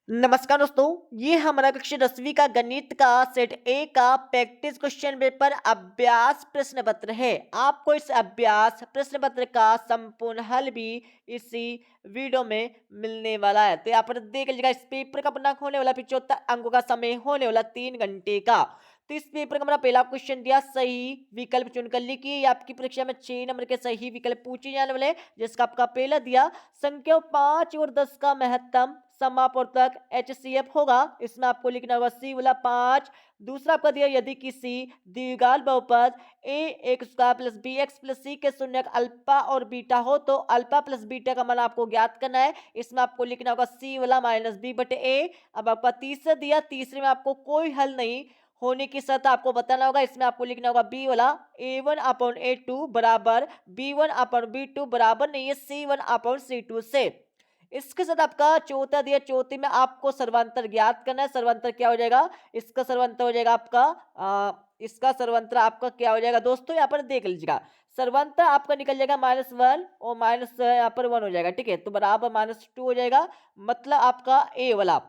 नमस्कार दोस्तों, ये हमारा कक्षा 10वीं का गणित का सेट ए का प्रैक्टिस क्वेश्चन पेपर अभ्यास प्रश्न पत्र है। आपको इस अभ्यास प्रश्न पत्र का संपूर्ण हल भी इसी वीडियो में मिलने वाला है। तो यहाँ पर देख लीजिएगा, इस पेपर का पूर्णांक होने वाला 75 अंकों का, समय होने वाला 3 घंटे का। तो इस पेपर का हमारा पहला क्वेश्चन दिया, सही विकल्प चुनकर लिखिए। आपकी परीक्षा में 6 नंबर के सही विकल्प पूछे जाने वाले, जिसका आपका पहला दिया संख्या 5 और 10 का महत्तम समापवर्तक HCF होगा। इसमें आपको लिखना होगा सी वाला 5। दूसरा आपका दिया, यदि किसी द्विघात बहुपद A X square plus B X plus C के शून्यक अल्फा और बीटा हो तो अल्फा प्लस बीटा का मान आपको ज्ञात करना है। इसमें आपको लिखना होगा सी वाला माइनस बी बटे ए। अब आपका तीसरा दिया, तीसरे में आपको कोई हल नहीं होने की शर्त आपको बताना होगा। इसमें आपको लिखना होगा बी वाला A1/A2 बराबर B1/B2 बराबर नहीं है C1/C2 से। इसके साथ आपका चौथा दिया, चौथे में आपको सर्वांतर ज्ञात करना है। सर्वांतर क्या हो जाएगा, इसका सर्वांतर हो जाएगा आपका इसका सर्वांतर आपका क्या हो जाएगा दोस्तों, यहाँ पर देख लीजिएगा। सर्वांतर आपका निकल जाएगा -1 और माइनस यहाँ पर 1 हो जाएगा, ठीक है। तो बराबर -2 हो जाएगा। मतलब आपका ए वाला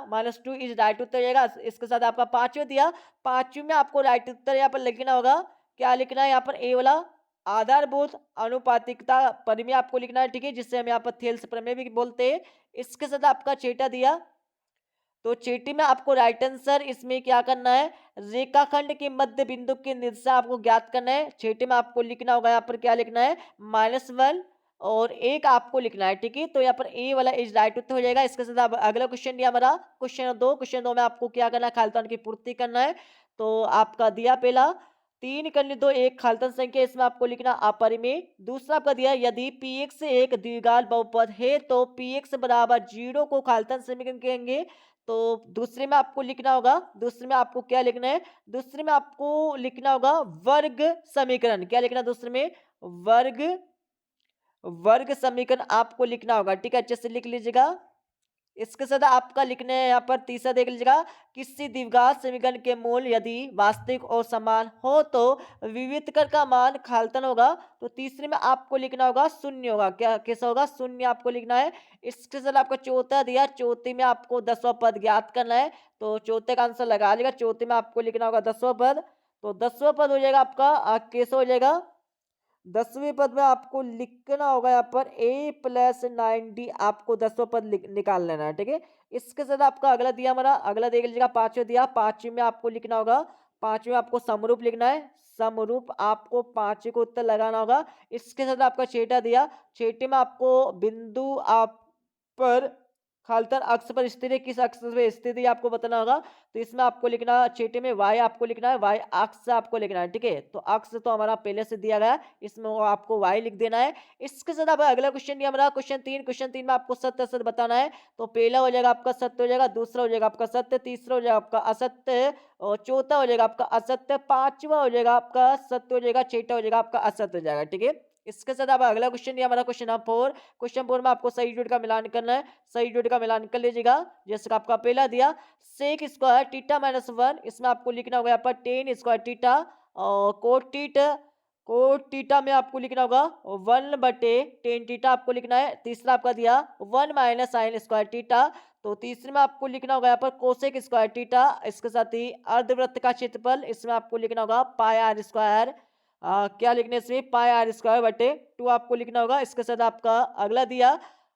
-2 इज राइट उत्तर हो जाएगा। इसके साथ आपका पांचवा दिया, पांचवी में आपको राइट उत्तर यहाँ पर लिखना होगा। क्या लिखना है यहाँ पर, ए वाला आधारभूत अनुपातिकता परिमेय आपको लिखना है, ठीक है, जिससे हम यहाँ पर थेल्स प्रमेय भी बोलते हैं। इसके साथ आपका चेटा दिया, तो चेटी में आपको राइट आंसर इसमें क्या करना है, रेखाखंड के मध्य बिंदु के निर्देशांक आपको ज्ञात करना है। चेटी में आपको लिखना होगा, यहाँ पर क्या लिखना है -1 और 1 आपको लिखना है, ठीक है। तो यहाँ पर ए वाला इज राइट उत्तर हो जाएगा। इसके साथ अब अगला क्वेश्चन दिया हमारा क्वेश्चन 2 में आपको क्या करना है, खालितान की पूर्ति करना है। तो आपका दिया पहला 3 करने दो एक खालितान संख्या, इसमें आपको लिखना अपरिमेय। दूसरा आपका दिया, यदि px एक द्विघात बहुपद है तो px बराबर 0 को खालितान समीकरण कहेंगे। तो दूसरे में आपको लिखना होगा, दूसरे में आपको क्या लिखना है, दूसरे में आपको लिखना होगा वर्ग समीकरण। क्या लिखना है दूसरे में, वर्ग वर्ग समीकरण आपको लिखना होगा, ठीक है, अच्छे से लिख लीजिएगा। इसके साथ आपका लिखने है यहाँ पर तीसरा देख लीजिएगा, किसी द्विघात समीकरण के मूल यदि वास्तविक और समान हो तो विविध कर का मान खालतन होगा। तो तीसरे में आपको लिखना होगा शून्य होगा, क्या कैसा होगा, शून्य आपको लिखना है। इसके साथ आपका चौथा दिया, चौथे में आपको 10वां पद ज्ञात करना है। तो चौथे का आंसर लगा लेगा, चौथे में आपको लिखना होगा 10वां पद। तो 10वां पद हो जाएगा आपका कैसा हो जाएगा, 10वें पद में आपको लिखना होगा यहाँ पर A+9D, आपको 10वां पद निकाल लेना है, ठीक है। इसके साथ आपका अगला दिया हमारा, अगला देख लीजिएगा, पांचवा दिया, पांचवी में आपको लिखना होगा, पांचवी में आपको समरूप लिखना है। समरूप आपको पांचवे को उत्तर लगाना होगा। इसके साथ आपका छेटा दिया, छेटे में आपको बिंदु आप पर खालतर अक्ष पर स्थित है, किस अक्ष पे स्थित है आपको बताना होगा। तो इसमें आपको लिखना छेटे में y आपको लिखना है, y अक्ष आपको लिखना है, ठीक है। तो अक्ष तो हमारा पहले से दिया गया है, इसमें वो आपको y लिख देना है। इसके साथ अब अगला क्वेश्चन दिया हमारा क्वेश्चन 3 में आपको सत्य असत्य बताना है। तो पहला हो जाएगा आपका सत्य हो जाएगा, दूसरा हो जाएगा आपका सत्य, तीसरा हो जाएगा आपका असत्य और चौथा हो जाएगा आपका असत्य, पांचवा हो जाएगा आपका सत्य हो जाएगा, छठा हो जाएगा आपका असत्य हो जाएगा, ठीक है। इसके साथ अब अगला क्वेश्चन दिया हमारा क्वेश्चन 4 में आपको सही जोड़ का मिलान करना है। सही जोड़ का मिलान कर लीजिएगा। जैसे कि आपका पहला दिया सेक स्क्वायर टीटा -1, इसमें आपको लिखना होगा यहाँ पर टेन स्क्वायर टीटा और कोट टीटा में आपको लिखना होगा 1/10 टीटा आपको लिखना है। तीसरा आपका दिया 1 माइनस साइन स्क्वायर टीटा, तो तीसरे में आपको लिखना होगा यहाँ पर कोसेक स्क्वायर टीटा। इसके साथ ही अर्धवृत्त का क्षेत्रफल, इसमें आपको लिखना होगा पाई आर स्क्वायर। क्या लिखने इसमें पाई आर स्क्वायर बटे 2 आपको लिखना होगा। इसके साथ आपका अगला दिया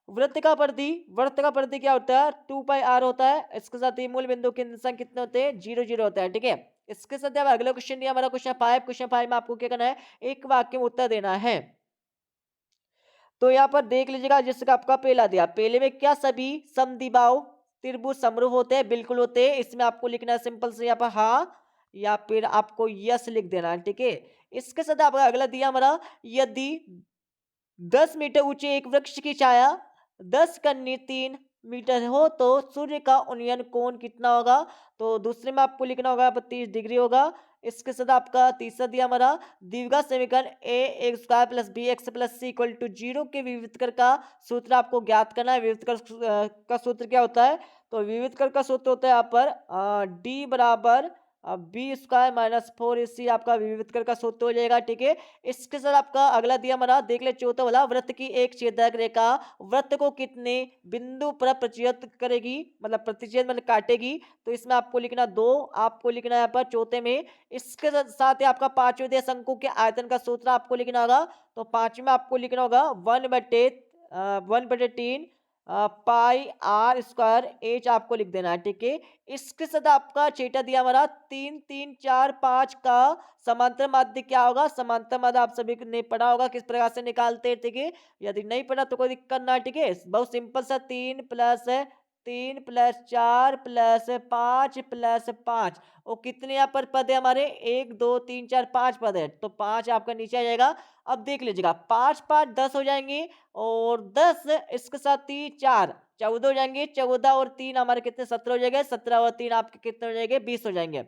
वृत्त का परिधि क्या होता है, 2 पाई आर होता है। इसके साथ ही मूल बिंदु के निशान कितने होते हैं, 0 0 होता है, ठीक है। इसके साथ अब अगला क्वेश्चन दिया हमारा क्वेश्चन 5 में आपको क्या करना है, एक वाक्य में उत्तर देना है। तो यहाँ पर देख लीजिएगा, जिसका आपका पहला दिया, पहले में क्या सभी समद्विबाहु त्रिभुज समरूप होते हैं, बिल्कुल होते हैं। इसमें आपको लिखना है सिंपल से यहाँ पर हाँ या फिर आपको यस लिख देना है, ठीक है। इसके साथ आपका अगला दिया हमारा, यदि 10 मीटर ऊंचे एक वृक्ष की छाया 10 कन्नी 3 मीटर हो तो सूर्य का उन्नयन कोण कितना होगा। तो दूसरे में आपको लिखना होगा 30 डिग्री होगा। इसके साथ आपका तीसरा दिया हमारा, द्विघात समीकरण A X square plus B X plus C equal to 0 के विविध कर का सूत्र आपको ज्ञात करना है। विविध कर का सूत्र क्या होता है, तो विविध कर का सूत्र होता है यहाँ पर डी बराबर बी स्क्वायर माइनस 4ac आपका विविधकर का सूत्र हो जाएगा। ठीक है, इसके साथ आपका अगला दिया हमारा देख ले चौथा वाला, वृत्त की एक छेदक रेखा वृत्त को कितने बिंदु पर प्रतिच्छेद करेगी, मतलब प्रतिच्छेद मतलब काटेगी। तो इसमें आपको लिखना 2, आपको लिखना है यहाँ पर चौथे में। इसके साथ ही आपका पांचवें दिया शंकु के आयतन का सूत्र आपको लिखना होगा। तो पांचवें आपको लिखना होगा 1/3 पाई आर स्क्वायर एच आपको लिख देना है। ठीक है, इसके साथ आपका छेटा दिया हमारा 3 3 4 5 का समांतर माध्य क्या होगा। समांतर माध्य आप सभी ने पढ़ा होगा किस प्रकार से निकालते हैं। ठीक है, यदि नहीं पढ़ा तो कोई दिक्कत ना। ठीक है, बहुत सिंपल सा 3 + 4 + 5 और कितने यहाँ पर पद है हमारे 1 2 3 4 5 पद है। तो 5 आपका नीचे आ जाएगा। अब देख लीजिएगा 5 5 10 हो जाएंगे और 10 इसके साथ ही 4 14 हो जाएंगे। 14 और 3 हमारे कितने 17 हो जाएंगे। 17 और 3 आपके कितने हो जाएंगे 20 हो जाएंगे।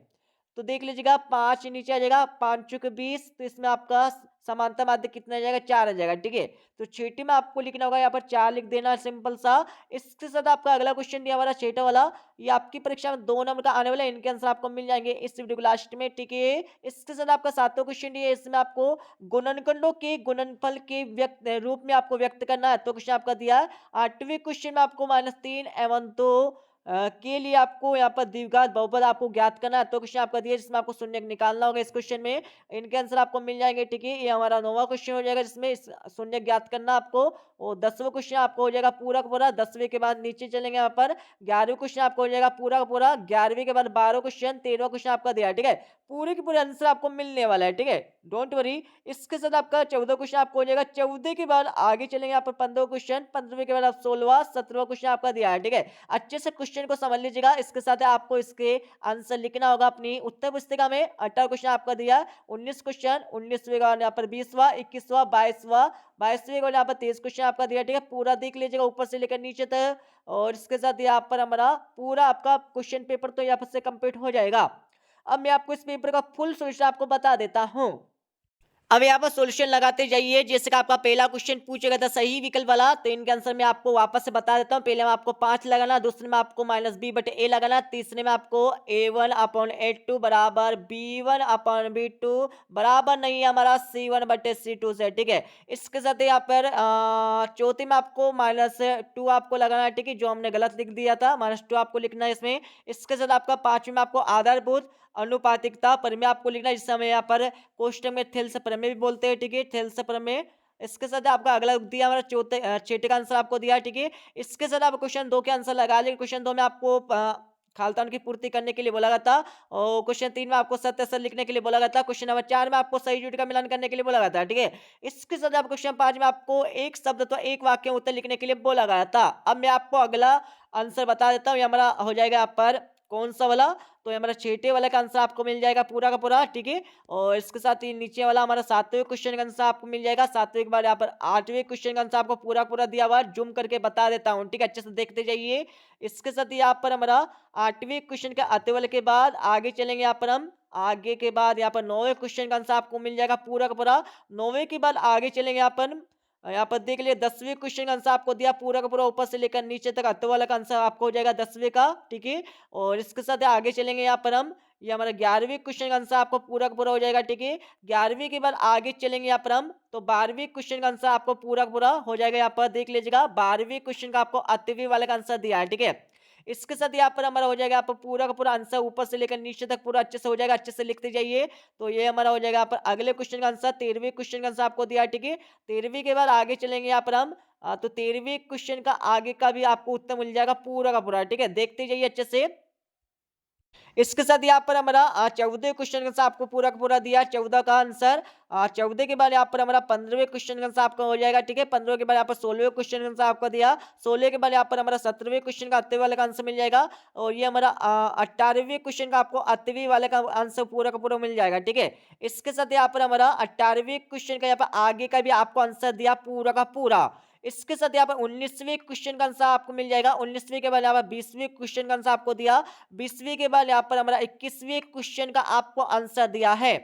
तो देख लीजिएगा 5 नीचे आ जाएगा, 5 चुके 20। तो इसमें आपका समांतर माध्य कितना आ जाएगा 4 आ जाएगा। ठीक है, तो छेटी में आपको लिखना होगा यहाँ पर 4 लिख देना सिंपल सा। इसके साथ आपका अगला क्वेश्चन दिया हमारा छेटा वाला, ये आपकी परीक्षा में 2 नंबर का आने वाला है, इनके आंसर आपको मिल जाएंगे इस वीडियो के लास्ट में। ठीक है, इसके साथ आपका सातवां क्वेश्चन दिया है, इसमें आपको गुणनखंडों के गुणनफल के व्यक्त रूप में आपको व्यक्त करना है। तो क्वेश्चन आपका दिया है। आठवीं क्वेश्चन में आपको -3 एवं 2 के लिए आपको यहाँ पर द्विघात बहुपद आपको ज्ञात करना है। तो क्वेश्चन आपका दिया जिसमें आपको शून्य निकालना होगा इस क्वेश्चन में। इनके आंसर आपको मिल जाएंगे। ठीक है, ये हमारा 9वां क्वेश्चन हो जाएगा जिसमें शून्य ज्ञात करना आपको। और 10वां क्वेश्चन आपको हो जाएगा पूरा का पूरा। 10वें के बाद नीचे चलेंगे यहाँ पर 11वें क्वेश्चन आपको हो जाएगा पूरा का पूरा। 11वें के बाद 12वां क्वेश्चन, 13वां क्वेश्चन आपका दिया है। ठीक है, पूरे के पूरे आंसर आपको मिलने वाला है। ठीक है, डोंट वरी। इसके साथ आपका 14वां क्वेश्चन आपको हो जाएगा। 14 के बाद आगे चलेंगे यहाँ पर 15वां क्वेश्चन। 15वें के बाद आप 16वां 17वां क्वेश्चन आपका दिया है। ठीक है, अच्छे से क्वेश्चन को समझ लीजिएगा। इसके साथ आपको इसके आंसर लिखना होगा अपनी उत्तर पुस्तिका में। 18 क्वेश्चन आपका दिया, 19 क्वेश्चन, 19वें का यहाँ पर 20वां, 21वां, 22वें का यहाँ पर 23 क्वेश्चन आपका दिया। ठीक है, पूरा देख लीजिएगा ऊपर से लेकर नीचे तक। और इसके साथ यहाँ पर हमारा पूरा आपका क्वेश्चन पेपर तो यहाँ पर से कंप्लीट हो जाएगा। अब मैं आपको इस पेपर का फुल सोल्यूशन आपको बता देता हूँ। अब यहाँ पर सॉल्यूशन लगाते जाइए। जैसे कि आपका पहला क्वेश्चन पूछा गया था सही विकल्प वाला, तो इनके आंसर मैं आपको वापस से बता देता हूँ। पहले में आपको 5 लगाना, दूसरे में आपको -b/a लगाना, तीसरे में आपको a1/a2 बराबर b1/b2 बराबर नहीं है हमारा c1/c2 से। ठीक है, इसके साथ यहाँ पर चौथे में आपको -2 आपको लगाना है। ठीक है, जो हमने गलत लिख दिया था, -2 आपको लिखना है इसमें। इसके साथ आपका पांचवें में आपको आधारभूत अनुपातिकता प्रमेय आपको लिखना है, जिससे हमें यहाँ पर कोष्टक में थेल्स प्रमेय भी बोलते हैं। ठीक है, थेल्स प्रमेय। इसके साथ आपका अगला दिया हमारा छठे का आंसर आपको दिया। ठीक है, इसके साथ आप क्वेश्चन 2 के आंसर लगा लेंगे। क्वेश्चन 2 में आपको खालतान की पूर्ति करने के लिए बोला गया था। और क्वेश्चन 3 में आपको सत्य असर लिखने के लिए बोला गया था। क्वेश्चन नंबर 4 में आपको सही झूठ का मिलान करने के लिए बोला गया था। ठीक है, इसके साथ आप क्वेश्चन 5 में आपको एक शब्द तो एक वाक्य उत्तर लिखने के लिए बोला गया था। अब मैं आपको अगला आंसर बता देता हूँ। ये हमारा हो जाएगा यहाँ पर कौन सा वाला, तो ये हमारा छठे वाला का आंसर आपको मिल जाएगा पूरा का पूरा। ठीक है, और इसके साथ ही नीचे वाला हमारा 7वें क्वेश्चन का आंसर आपको मिल जाएगा। 7वें के बाद यहाँ पर 8वें क्वेश्चन का आंसर आपको पूरा पूरा दिया हुआ है, जूम करके बता देता हूँ। ठीक है, अच्छे से देखते जाइए। इसके साथ ही यहाँ पर हमारा 8वें क्वेश्चन के आते वाले के बाद आगे चलेंगे। यहाँ पर हम आगे के बाद यहाँ पर 9वें क्वेश्चन का आंसर आपको मिल जाएगा पूरा का पूरा। 9वें के बाद आगे चलेंगे यहाँ पर। यहाँ पर देख लिए 10वें क्वेश्चन का आंसर आपको दिया पूरा का पूरा ऊपर से लेकर नीचे तक अत्त वाला का आंसर आपको हो जाएगा 10वें का। ठीक है, और इसके साथ आगे चलेंगे यहाँ पर हम। ये हमारा 11वें क्वेश्चन का आंसर आपको पूरा का पूरा हो जाएगा। ठीक है, 11वीं के बाद आगे चलेंगे यहाँ पर हम, तो 12वीं क्वेश्चन का आंसर आपको पूरा का पूरा हो जाएगा। यहाँ पर देख लीजिएगा 12वीं क्वेश्चन का आपको अतवीं वाले का आंसर दिया है। ठीक है, इसके साथ यहाँ पर हमारा हो जाएगा यहाँ पर पूरा का पूरा आंसर ऊपर से लेकर नीचे तक पूरा अच्छे से हो जाएगा। अच्छे से लिखते जाइए। तो ये हमारा हो जाएगा यहाँ पर अगले क्वेश्चन का आंसर 13वें क्वेश्चन का आंसर आपको दिया। ठीक है, 13वीं के बाद आगे चलेंगे यहाँ पर हम। तो 13वें क्वेश्चन का आगे का भी आपको उत्तर मिल जाएगा पूरा का पूरा। ठीक है, देखते जाइए अच्छे से। इसके साथ यहाँ पर हमारा 14 क्वेश्चन का आंसर आपको पूरा का पूरा दिया 14 का आंसर। 14 के बाद यहाँ पर हमारा 15वें क्वेश्चन का आंसर आपका हो जाएगा। ठीक है, 15 के बाद यहाँ पर 16वें क्वेश्चन का आंसर आपको दिया। 16 के बाद यहाँ पर हमारा 17वें क्वेश्चन का अत्ते वाले का आंसर मिल जाएगा। और ये हमारा 18वें क्वेश्चन का आपको अत्तवीं वाले का आंसर पूरा का पूरा मिल जाएगा। ठीक है, इसके साथ यहाँ पर हमारा 18वें क्वेश्चन का यहाँ पर आगे का भी आपको आंसर दिया पूरा का पूरा। इसके साथ यहाँ पर 19वें क्वेश्चन का आंसर आपको मिल जाएगा। 19वें के बाद यहाँ पर 20वें क्वेश्चन का आंसर आपको दिया। 20वें के बाद यहाँ पर हमारा 21वें क्वेश्चन का आपको आंसर दिया है।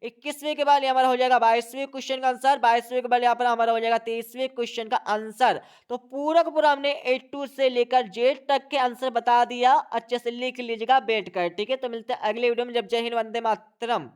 21वें के बाद हमारा हो जाएगा 22वें क्वेश्चन का आंसर, 22वें के बाद यहाँ पर हमारा हो जाएगा 23वें क्वेश्चन का आंसर। तो पूरा का पूरा हमने ए टू से लेकर जेड तक के आंसर बता दिया, अच्छे से लिख लीजिएगा बैठ कर। ठीक है, तो मिलते हैं अगले वीडियो में। जब जय हिंद, वंदे मातरम।